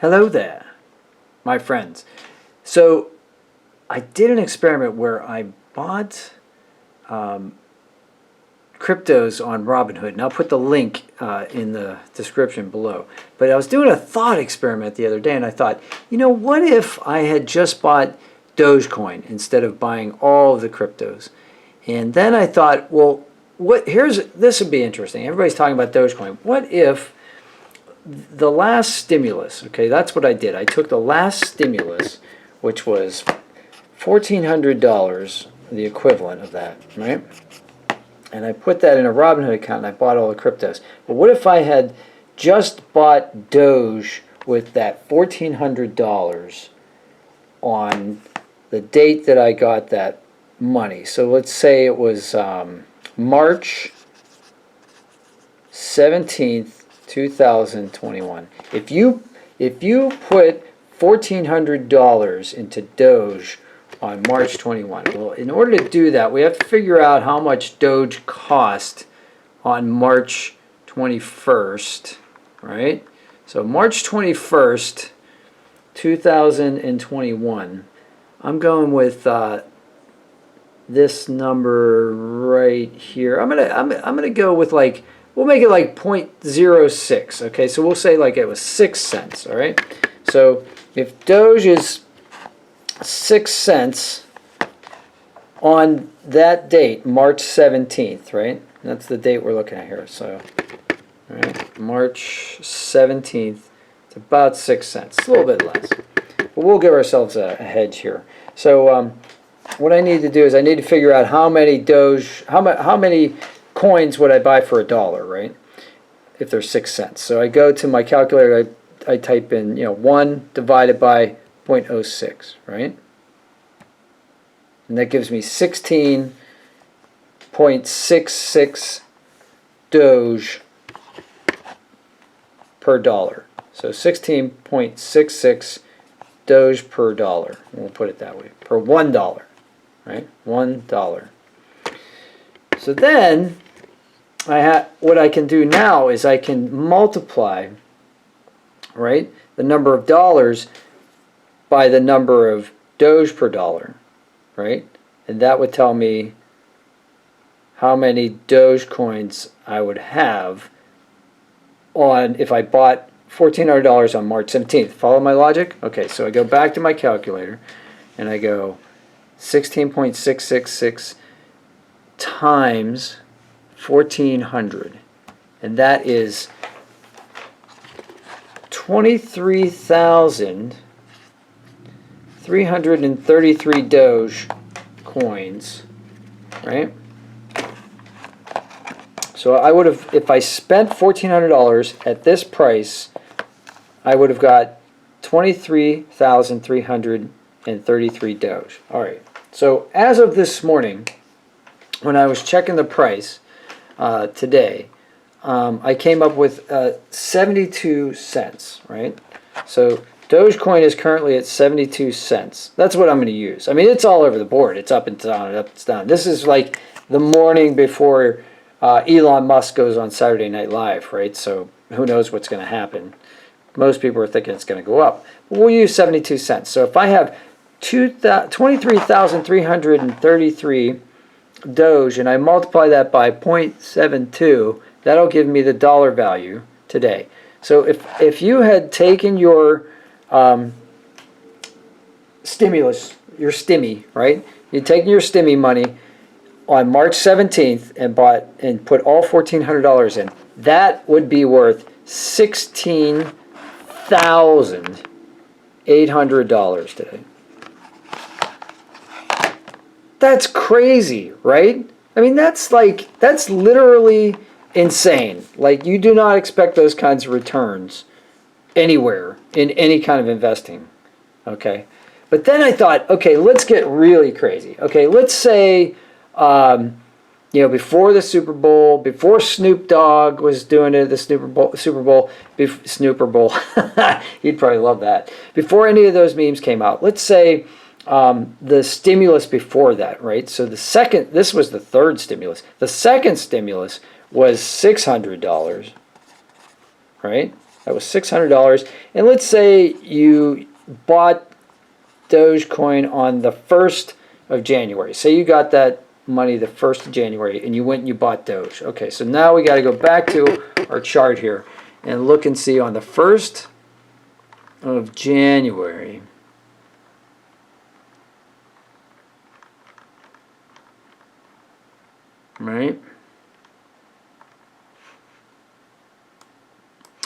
Hello there, my friends. So I did an experiment where I bought cryptos on Robinhood, and I'll put the link in the description below. But I was doing a thought experiment the other day, and I thought, you know, what if I had just bought Dogecoin instead of buying all of the cryptos? And then I thought, well, this would be interesting. Everybody's talking about Dogecoin. What if the last stimulus, okay, that's what I did. I took the last stimulus, which was $1,400, the equivalent of that, right? And I put that in a Robinhood account and I bought all the cryptos. But what if I had just bought Doge with that $1,400 on the date that I got that money? So let's say it was March 17th, 2021. If you put $1,400 into Doge on March 21, well, in order to do that, we have to figure out how much Doge cost on March 21st, right? So March 21st, 2021. I'm going with this number right here. I'm gonna go with, like, we'll make it like 0.06. Okay, so we'll say like it was 6 cents. All right. So if Doge is 6 cents on that date, March 17th, right? That's the date we're looking at here. So, all right, March 17th. It's about 6 cents. It's a little bit less, but we'll give ourselves a hedge here. So what I need to do is I need to figure out how many Doge, how many coins would I buy for $1, right? If they're 6 cents. So I go to my calculator, I type in, 1 divided by 0.06, right? And that gives me 16.66 Doge per dollar. So 16.66 Doge per dollar. We'll put it that way. Per $1, right? $1. So then, what I can do now is I can multiply, right, the number of dollars by the number of Doge per dollar, right? And that would tell me how many Doge coins I would have if I bought $1,400 on March 17th. Follow my logic? Okay, so I go back to my calculator and I go 16.666 times 1,400, and that is 23,333 Doge coins, right? So I would have, if I spent $1,400 at this price, I would have got 23,333 Doge. All right. So as of this morning, when I was checking the price today, I came up with 72 cents, right? So Dogecoin is currently at 72 cents. That's what I'm going to use. I mean, it's all over the board. It's up and down and up and down. This is like the morning before Elon Musk goes on Saturday Night Live, right? So who knows what's going to happen. Most people are thinking it's going to go up. But we'll use 72 cents. So if I have 23,333 Doge and I multiply that by 0.72, that'll give me the dollar value today. So if you had taken your stimulus, your Stimmie, right? You'd taken your Stimmie money on March 17th and put all $1,400 in, that would be worth $16,800 today. That's crazy, right? I mean, that's literally insane. Like, you do not expect those kinds of returns anywhere in any kind of investing, okay? But then I thought, okay, let's get really crazy. Okay, let's say, before the Super Bowl, before Snoop Dogg was doing it at the Super Bowl, he'd probably love that. Before any of those memes came out, let's say the stimulus before that, right? So this was the third stimulus. The second stimulus was $600, right? That was $600. And let's say you bought Dogecoin on the 1st of January. Say you got that money the 1st of January and you went and you bought Doge. Okay, so now we got to go back to our chart here and look and see on the 1st of January. Right?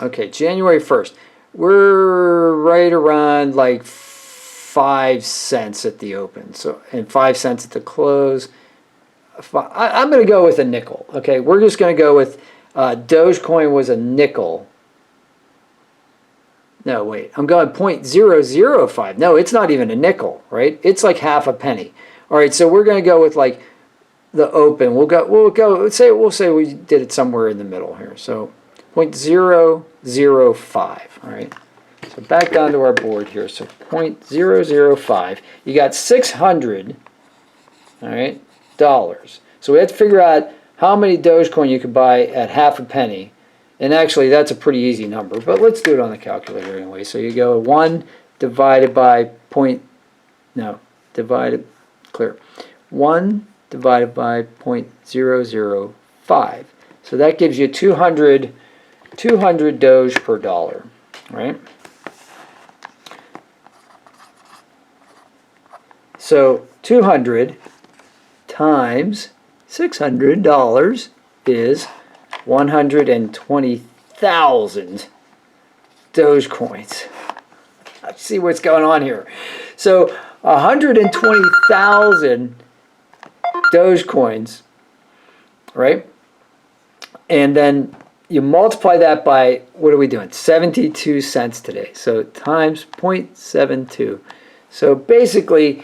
Okay, January 1st. We're right around like 5 cents at the open. So, and 5 cents at the close. I'm going to go with a nickel. Okay, we're just going to go with Dogecoin was a nickel. No, wait. I'm going 0.005. No, it's not even a nickel, right? It's like half a penny. All right, so we're going to go with like the open. We'll go we'll say we did it somewhere in the middle here. So 0.005. All right. So back down to our board here. So 0.005. You got 600. All right, dollars. So we have to figure out how many Dogecoin you could buy at half a penny. And actually, that's a pretty easy number. But let's do it on the calculator anyway. So you go 1 divided by clear. 1 divided by 0.005. So that gives you 200 Doge per dollar, right? So 200 times $600 is 120,000 Dogecoins. Let's see what's going on here. So 120,000 Dogecoins, right? And then you multiply that by, what are we doing? 72 cents today. So times 0.72. So basically,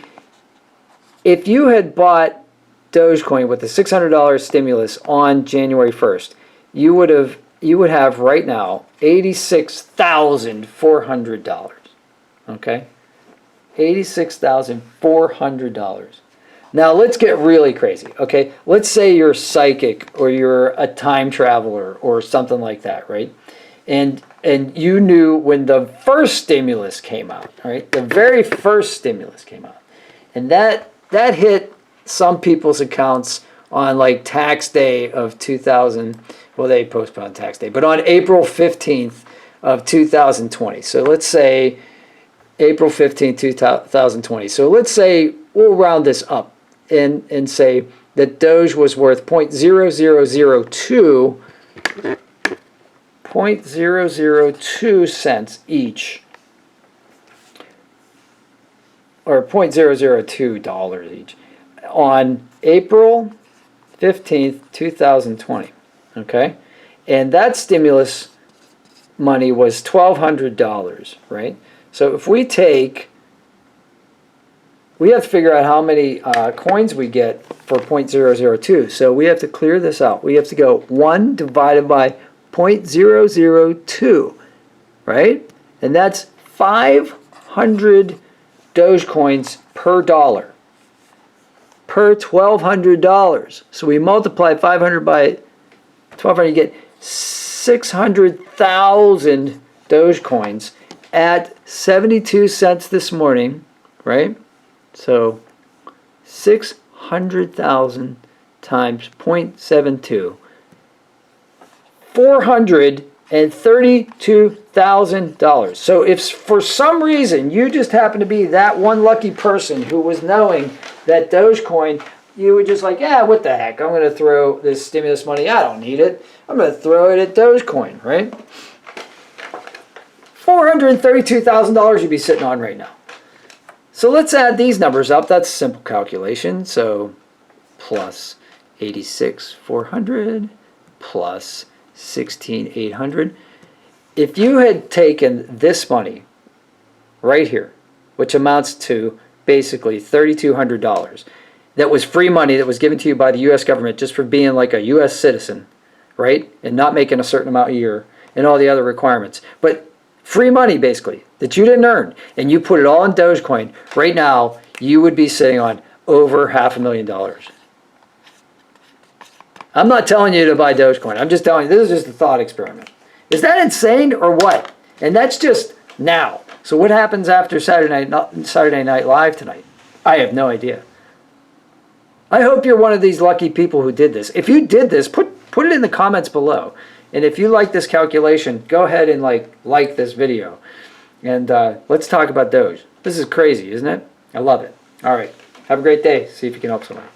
if you had bought Dogecoin with the $600 stimulus on January 1st, you would have right now $86,400. Okay? $86,400. Now let's get really crazy, okay? Let's say you're psychic or you're a time traveler or something like that, right? And you knew when the first stimulus came out, right? The very first stimulus came out. And that hit some people's accounts on like tax day of 2000, well, they postponed tax day, but on April 15th of 2020. So let's say April 15th, 2020. So let's say we'll round this up and say that Doge was worth 0.0002 cents each, or $0.002 each on April 15th, 2020. Okay? And that stimulus money was $1,200, right? So if we have to figure out how many coins we get for 0.002. So we have to clear this out. We have to go 1 divided by 0.002, right? And that's 500 Dogecoins per dollar, per $1,200. So we multiply 500 by 1,200, you get 600,000 Dogecoins at 72 cents this morning, right? So 600,000 times 0.72, $432,000. So if for some reason you just happen to be that one lucky person who was knowing that Dogecoin, you were just like, yeah, what the heck? I'm going to throw this stimulus money. I don't need it. I'm going to throw it at Dogecoin, right? $432,000 you'd be sitting on right now. So let's add these numbers up. That's a simple calculation. So plus 86,400 plus 16,800. If you had taken this money right here, which amounts to basically $3,200, that was free money that was given to you by the U.S. government just for being like a U.S. citizen, right? And not making a certain amount a year and all the other requirements. But free money, basically, that you didn't earn, and you put it all in Dogecoin, right now, you would be sitting on over $500,000. I'm not telling you to buy Dogecoin. I'm just telling you, this is just a thought experiment. Is that insane or what? And that's just now. So what happens after Saturday Night Live tonight? I have no idea. I hope you're one of these lucky people who did this. If you did this, put it in the comments below. And if you like this calculation, go ahead and like this video. And let's talk about Doge. This is crazy, isn't it? I love it. All right. Have a great day. See if you can help somebody.